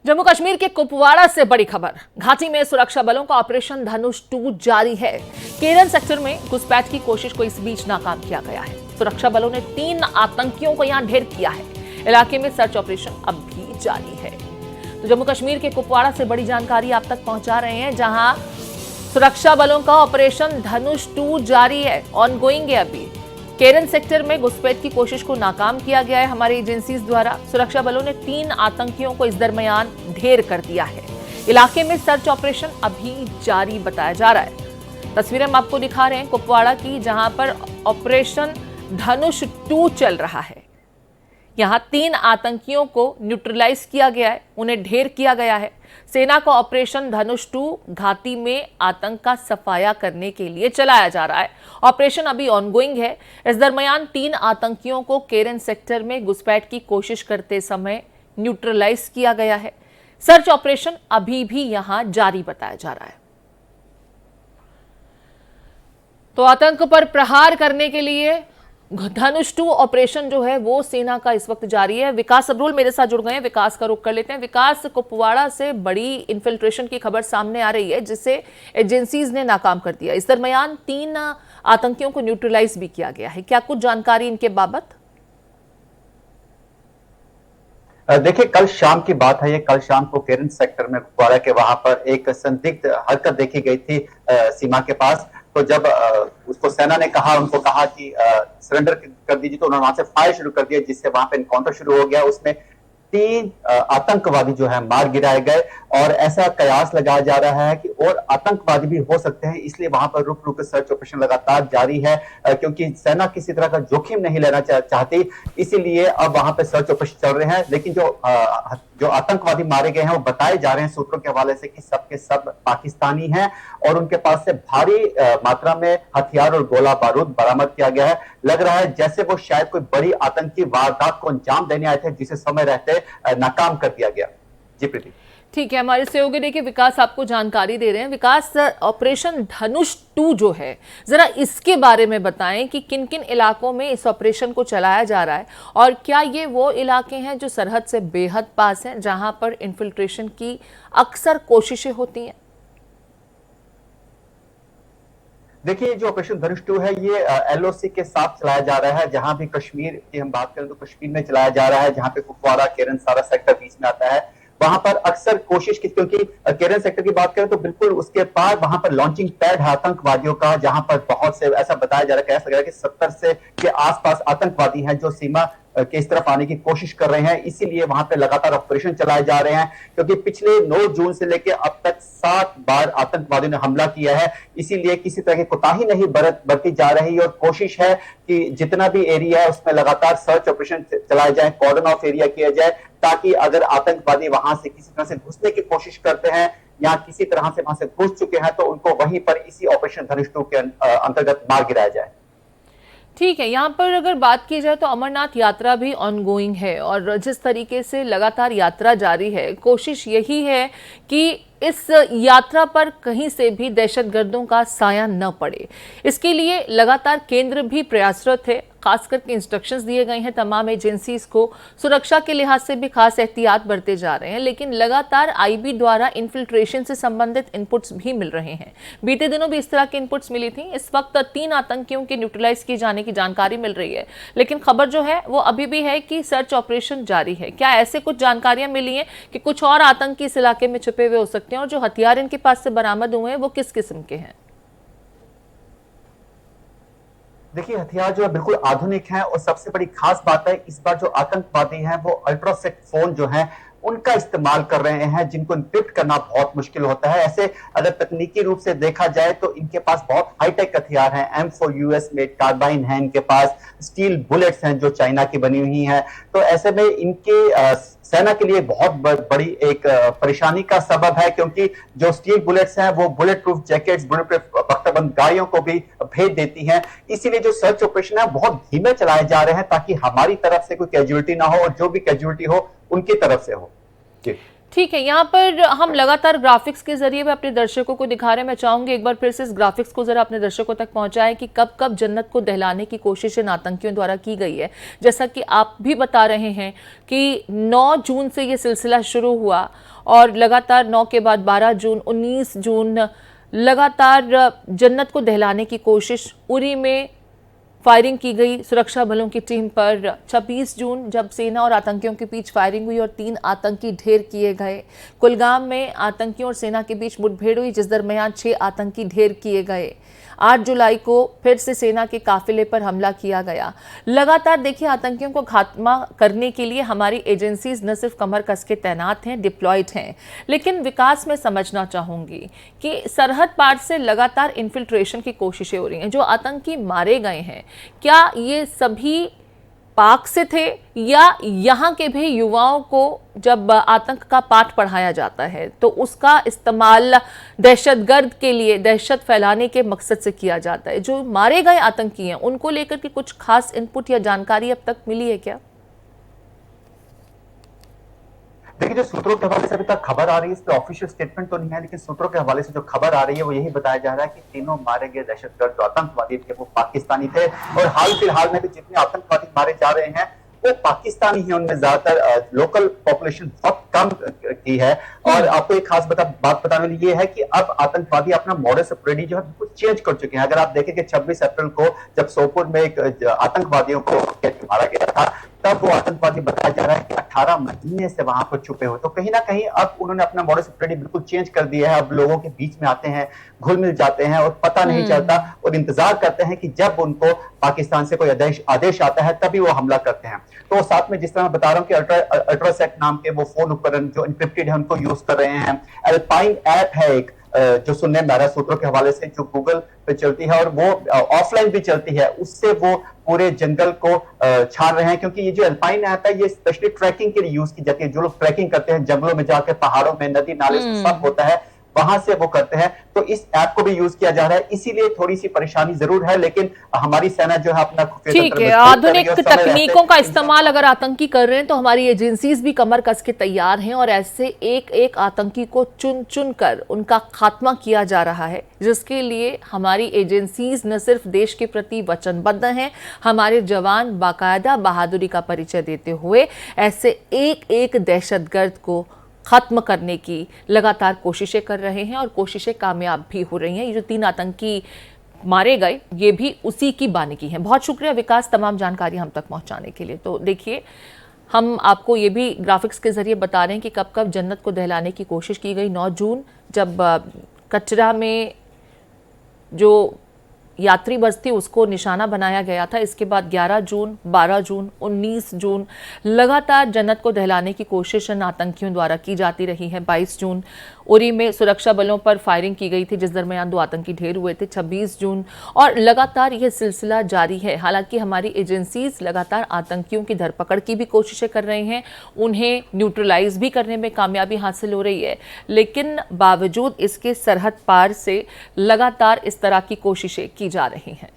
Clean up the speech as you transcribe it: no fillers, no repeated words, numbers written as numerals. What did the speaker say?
जम्मू कश्मीर के कुपवाड़ा से बड़ी खबर। घाटी में सुरक्षा बलों का ऑपरेशन धनुष 2 जारी है। केरन सेक्टर में घुसपैठ की कोशिश को इस बीच नाकाम किया गया है। सुरक्षा बलों ने 3 आतंकियों को यहां ढेर किया है। इलाके में सर्च ऑपरेशन अब भी जारी है। तो जम्मू कश्मीर के कुपवाड़ा से बड़ी जानकारी आप तक पहुंचा रहे हैं, जहां सुरक्षा बलों का ऑपरेशन धनुष 2 जारी है, ऑनगोइंग है। अभी केरन सेक्टर में घुसपैठ की कोशिश को नाकाम किया गया है हमारी एजेंसीज द्वारा। सुरक्षा बलों ने 3 आतंकियों को इस दरमियान ढेर कर दिया है। इलाके में सर्च ऑपरेशन अभी जारी बताया जा रहा है। तस्वीरें हम आपको दिखा रहे हैं कुपवाड़ा की, जहां पर ऑपरेशन धनुष 2 चल रहा है। यहां 3 आतंकियों को न्यूट्रलाइज किया गया है, उन्हें ढेर किया गया है। सेना का ऑपरेशन धनुष 2 घाटी में आतंक का सफाया करने के लिए चलाया जा रहा है। ऑपरेशन अभी ऑनगोइंग है। इस दरमियान 3 आतंकियों को केरन सेक्टर में घुसपैठ की कोशिश करते समय न्यूट्रलाइज किया गया है। सर्च ऑपरेशन अभी भी यहां जारी बताया जा रहा है। तो आतंक पर प्रहार करने के लिए धनुष 2 ऑपरेशन जो है वो सेना का इस वक्त जारी है। विकास अब्रूल मेरे साथ जुड़ गए हैं, विकास का रुख कर लेते हैं। विकास, कुपवाड़ा से बड़ी इन्फिल्ट्रेशन की खबर सामने आ रही है, जिसे एजेंसीज ने नाकाम कर दिया। इस दरमियान 3 आतंकियों को न्यूट्रलाइज भी किया गया है। क्या कुछ जानकारी इनके बाबत? देखिए, कल शाम की बात है। ये कल शाम को केरन सेक्टर में कुपवाड़ा के वहां पर एक संदिग्ध हरकत देखी गई थी सीमा के पास। तो जब उसको सेना ने कहा, उनको कहा कि सरेंडर कर दीजिए, तो उन्होंने वहां से फायर शुरू कर दिया, जिससे वहां पे एनकाउंटर शुरू हो गया। उसमें 3 आतंकवादी जो है मार गिराए गए और ऐसा कयास लगाया जा रहा है कि और आतंकवादी भी हो सकते हैं। इसलिए वहां पर रुक रुक सर्च ऑपरेशन लगातार जारी है, क्योंकि सेना किसी तरह का जोखिम नहीं लेना चाहती। इसीलिए अब वहां पर सर्च ऑपरेशन चल रहे हैं। लेकिन जो आतंकवादी मारे गए हैं वो बताए जा रहे हैं सूत्रों के हवाले से कि सब के सब पाकिस्तानी हैं और उनके पास से भारी मात्रा में हथियार और गोला बारूद बरामद किया गया है। लग रहा है जैसे वो शायद कोई बड़ी आतंकी वारदात को अंजाम देने आए थे, जिसे समय रहते नाकाम कर दिया गया। जी प्रीति। ठीक है, हमारे सहयोगी देखिए विकास आपको जानकारी दे रहे हैं। विकास, ऑपरेशन धनुष 2 जो है, जरा इसके बारे में बताएं कि किन किन इलाकों में इस ऑपरेशन को चलाया जा रहा है और क्या ये वो इलाके हैं जो सरहद से बेहद पास हैं, जहां पर इन्फिल्ट्रेशन की अक्सर कोशिशें होती हैं? देखिए, जो ऑपरेशन धनुष 2 है ये एलओसी के साथ चलाया जा रहा है। जहां भी कश्मीर की हम बात करें तो कश्मीर में चलाया जा रहा है, जहां पे कुपवाड़ा केरन सारा सेक्टर बीच में आता है। वहां पर अक्सर कोशिश की, क्योंकि केरन सेक्टर की बात करें तो बिल्कुल उसके पार वहां पर लॉन्चिंग पैड है आतंकवादियों का, जहां पर बहुत से ऐसा बताया जा रहा है, ऐसा लग रहा है कि 70 से के आसपास आतंकवादी हैं जो सीमा के इस तरफ आने की कोशिश कर रहे हैं। इसीलिए वहां पे लगातार ऑपरेशन चलाए जा रहे हैं, क्योंकि पिछले 9 जून से लेकर अब तक 7 बार आतंकवादियों ने हमला किया है। इसीलिए किसी तरह की कोताही नहीं बरती जा रही और कोशिश है कि जितना भी एरिया है उसमें लगातार सर्च ऑपरेशन चलाए जाए, कॉर्डन ऑफ एरिया किया जाए, ताकि अगर आतंकवादी वहां से किसी तरह से घुसने की कोशिश करते हैं या किसी तरह से वहां से घुस चुके हैं तो उनको वहीं पर इसी ऑपरेशन धनुष 2 के अंतर्गत मार गिराया जाए। ठीक है, यहाँ पर अगर बात की जाए तो अमरनाथ यात्रा भी ऑनगोइंग है और जिस तरीके से लगातार यात्रा जारी है, कोशिश यही है कि इस यात्रा पर कहीं से भी दहशतगर्दों का साया न पड़े। इसके लिए लगातार केंद्र भी प्रयासरत है। खास करके इंस्ट्रक्शंस दिए गए हैं तमाम एजेंसीज को। सुरक्षा के लिहाज से भी खास एहतियात बरते जा रहे हैं, लेकिन लगातार आईबी द्वारा इन्फिल्ट्रेशन से संबंधित इनपुट्स भी मिल रहे हैं। बीते दिनों भी इस तरह की इनपुट्स मिली थी। इस वक्त 3 आतंकियों के न्यूट्रलाइज किए जाने की जानकारी मिल रही है, लेकिन खबर जो है वो अभी भी है कि सर्च ऑपरेशन जारी है। क्या ऐसे कुछ जानकारियां मिली हैं कि कुछ और आतंकी इस इलाके में छुपे हुए हो सकते हैं और जो हथियार इनके पास से बरामद हुए हैं वो किस किस्म के हैं? देखिए, हथियार जो है बिल्कुल आधुनिक हैं और सबसे बड़ी खास बात है इस बार जो आतंकवादी हैं वो अल्ट्रासेक फोन जो हैं उनका इस्तेमाल कर रहे हैं, जिनको इनक्रिप्ट करना बहुत मुश्किल होता है। ऐसे अगर तकनीकी रूप से देखा जाए तो इनके पास बहुत हाईटेक हथियार हैं। M4 US मेड कार्बाइन है इनके पास, स्टील बुलेट्स हैं जो चाइना की बनी हुई हैं। तो ऐसे में इनके सेना के लिए बहुत बड़ी एक परेशानी का सबब है, क्योंकि जो स्टील बुलेट्स हैं वो bullet proof jackets, bullet proof बख्तरबंद गाड़ियों को भी भेज देती हैं। इसीलिए जो सर्च ऑपरेशन है बहुत धीमे चलाए जा रहे हैं, ताकि हमारी तरफ से कोई कैजुअलिटी ना हो और जो भी कैजुअलिटी हो उनकी तरफ से हो। ठीक है, यहाँ पर हम लगातार ग्राफिक्स के जरिए भी अपने दर्शकों को दिखा रहे हैं। मैं चाहूंगी एक बार फिर से इस ग्राफिक्स को जरा अपने दर्शकों तक पहुंचाएं कि कब कब जन्नत को दहलाने की कोशिश इन आतंकियों द्वारा की गई है। जैसा कि आप भी बता रहे हैं कि 9 जून से ये सिलसिला शुरू हुआ और लगातार 9 के बाद 12 जून, 19 जून लगातार जन्नत को दहलाने की कोशिश। उरी में फायरिंग की गई सुरक्षा बलों की टीम पर। 26 जून जब सेना और आतंकियों के बीच फायरिंग हुई और 3 आतंकी ढेर किए गए। कुलगाम में आतंकियों और सेना के बीच मुठभेड़ हुई जिस दरमियान 6 आतंकी ढेर किए गए। 8 जुलाई को फिर से सेना के काफिले पर हमला किया गया। लगातार देखिए, आतंकियों को खात्मा करने के लिए हमारी एजेंसीज न सिर्फ कमर कस के तैनात हैं, डिप्लॉयड हैं, लेकिन विकास में समझना चाहूंगी कि सरहद पार से लगातार इन्फिल्ट्रेशन की कोशिशें हो रही हैं। जो आतंकी मारे गए हैं, क्या ये सभी पाक से थे या यहाँ के भी युवाओं को जब आतंक का पाठ पढ़ाया जाता है तो उसका इस्तेमाल दहशतगर्द के लिए, दहशत फैलाने के मकसद से किया जाता है? जो मारे गए आतंकी हैं उनको लेकर के कुछ खास इनपुट या जानकारी अब तक मिली है क्या? देखिए, जो सूत्रों के हवाले से अभी तक खबर आ रही है, इस पे ऑफिशियल स्टेटमेंट तो नहीं है, लेकिन सूत्रों के हवाले से जो खबर आ रही है वो यही बताया जा रहा है कि तीनों मारे गए दहशतगर्द जो आतंकवादी थे वो पाकिस्तानी थे। और हाल फिलहाल में भी जितने आतंकवादी मारे जा रहे हैं वो पाकिस्तानी ही, उनमें ज्यादातर लोकल पॉपुलेशन बहुत कम की है। और आपको एक खास बात बताने वाली ये है कि अब आतंकवादी अपना मॉडस ऑपरेंडी जो है बिल्कुल चेंज कर चुके हैं। अगर आप देखें कि 26 अप्रैल को जब सोपोर में एक आतंकवादियों को मारा गया था, तब वो आतंकवादी बताया जा रहा है कि 18 महीने से वहां पर छुपे हुए। तो कहीं ना कहीं अब उन्होंने अपना मॉडस ऑपरेंडी बिल्कुल चेंज कर दिया है। अब लोगों के बीच में आते हैं, घुल मिल जाते हैं और पता नहीं चलता और इंतजार करते हैं कि जब उनको पाकिस्तान से कोई आदेश आता है तभी वो हमला करते हैं। तो साथ में जिस तरह मैं बता रहा हूँ कि अल्ट्रासेट नाम के वो फोन उपकरण जो इंक्रिप्टेड है उनको यूज कर रहे हैं। एल्पाइन ऐप है एक जो सुनने में आ रहा है सूत्रों के हवाले से, जो गूगल पे चलती है और वो ऑफलाइन भी चलती है। उससे वो पूरे जंगल को छान रहे हैं, क्योंकि ये जो एल्पाइन ऐप है ये स्पेशली ट्रैकिंग के लिए यूज की जाती है। जो लोग ट्रैकिंग करते हैं जंगलों में जाकर, पहाड़ों में, नदी नाले सब होता है, वहां से वो करते हैं। तो इस ऐप को भी यूज किया जा रहा है, इसीलिए थोड़ी सी परेशानी जरूर है, लेकिन हमारी सेना जो है अपना ठीक है, आधुनिक तकनीकों का इस्तेमाल अगर आतंकी कर रहे हैं तो हमारी एजेंसीज भी कमर कस के तैयार हैं और ऐसे एक एक आतंकी को चुन चुन कर उनका खात्मा किया जा रहा है, जिसके लिए हमारी एजेंसीज न सिर्फ देश के प्रति वचनबद्ध हैं, हमारे जवान बाकायदा बहादुरी का परिचय देते हुए ऐसे एक एक दहशतगर्द को खत्म करने की लगातार कोशिशें कर रहे हैं और कोशिशें कामयाब भी हो रही हैं। ये जो 3 आतंकी मारे गए ये भी उसी की बानगी हैं। बहुत शुक्रिया विकास तमाम जानकारी हम तक पहुंचाने के लिए। तो देखिए, हम आपको ये भी ग्राफिक्स के जरिए बता रहे हैं कि कब कब जन्नत को दहलाने की कोशिश की गई। 9 जून जब कचरा में जो यात्री बस थी उसको निशाना बनाया गया था। इसके बाद 11 जून, 12 जून, 19 जून लगातार जन्नत को दहलाने की कोशिश इन आतंकियों द्वारा की जाती रही है। 22 जून उरी में सुरक्षा बलों पर फायरिंग की गई थी जिस दरमियान 2 आतंकी ढेर हुए थे। 26 जून और लगातार यह सिलसिला जारी है। हालांकि हमारी एजेंसीज लगातार आतंकियों की धरपकड़ की भी कोशिशें कर रहे हैं, उन्हें न्यूट्रलाइज भी करने में कामयाबी हासिल हो रही है, लेकिन बावजूद इसके सरहद पार से लगातार इस तरह की कोशिशें की जा रही हैं।